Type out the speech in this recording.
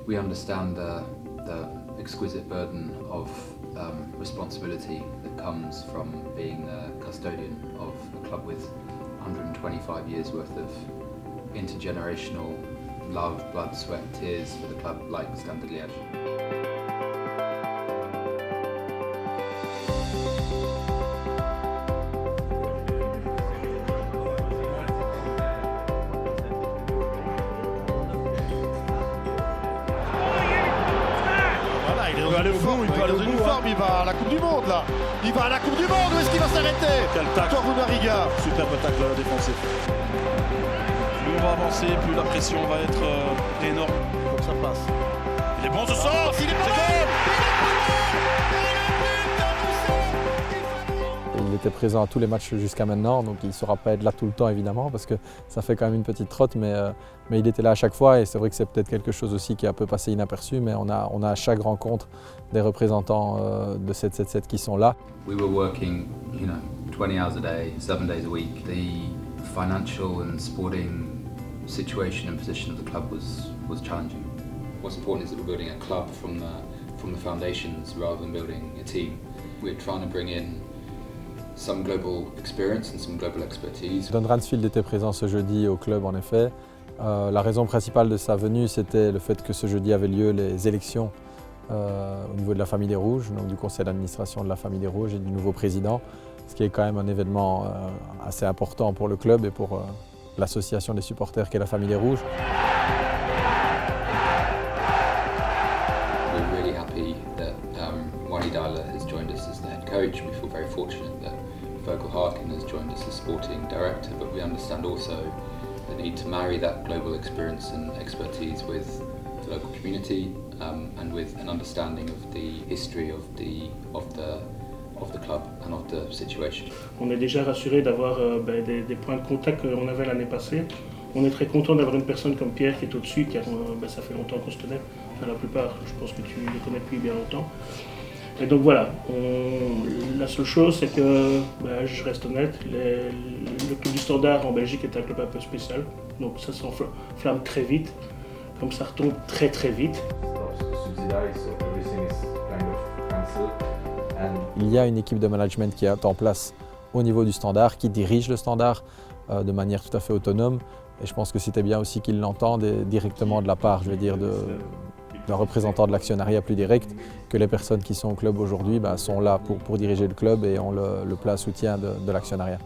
We understand the exquisite burden of responsibility that comes from being the custodian of a club with 125 years worth of intergenerational love, blood, sweat, tears for the club like Standard Liège. Il va dans une forme, il va à la Coupe du Monde là. Il va à la Coupe du Monde, où est-ce qu'il va s'arrêter? Victor Bounariga. Superbe tacle défensif. Plus on va avancer, plus la pression va être énorme. Comme ça passe. Il est bon ce sort, il est bon. Il était présent à tous les matchs jusqu'à maintenant, donc il ne saura pas être là tout le temps évidemment parce que ça fait quand même une petite trotte, mais il était là à chaque fois et c'est vrai que c'est peut-être quelque chose aussi qui a un peu passé inaperçu, mais on a à chaque rencontre des représentants de 777 qui sont là. We were working, 20 hours a day, 7 days a week. The financial and sporting situation and position of the club was challenging. What's important is that we're building a club from the foundations rather than building a team. We're trying to bring in some global experience and some global expertise. Don Ransfield était présent ce jeudi au club en effet. La raison principale de sa venue, c'était le fait que ce jeudi avaient lieu les élections au niveau de la Famille des Rouges, donc du conseil d'administration de la Famille des Rouges et du nouveau président, ce qui est quand même un événement assez important pour le club et pour l'association des supporters qu'est la Famille des Rouges. We're really happy that Wally Dahler has joined us as the head coach. We feel very fortunate that Fergal Harkin has joined us as sporting director, but we understand also the need to marry that global experience and expertise with the local community and with an understanding of the history of the club and of the situation. On est déjà rassuré d'avoir des points de contact qu'on avait l'année passée. On est très content d'avoir une personne comme Pierre qui est au-dessus, car ça fait longtemps qu'on se connaît. Enfin, la plupart, je pense que tu les connais depuis bien longtemps. Et donc voilà, la seule chose c'est que, je reste honnête, le club du Standard en Belgique est un club un peu spécial. Donc ça s'enflamme très vite, comme ça retombe très très vite. Il y a une équipe de management qui est en place au niveau du Standard, qui dirige le Standard de manière tout à fait autonome. Et je pense que c'était bien aussi qu'ils l'entendent directement de la part, je veux dire, d'un représentant de l'actionnariat plus direct, que les personnes qui sont au club aujourd'hui sont là pour diriger le club et ont le plein soutien de l'actionnariat.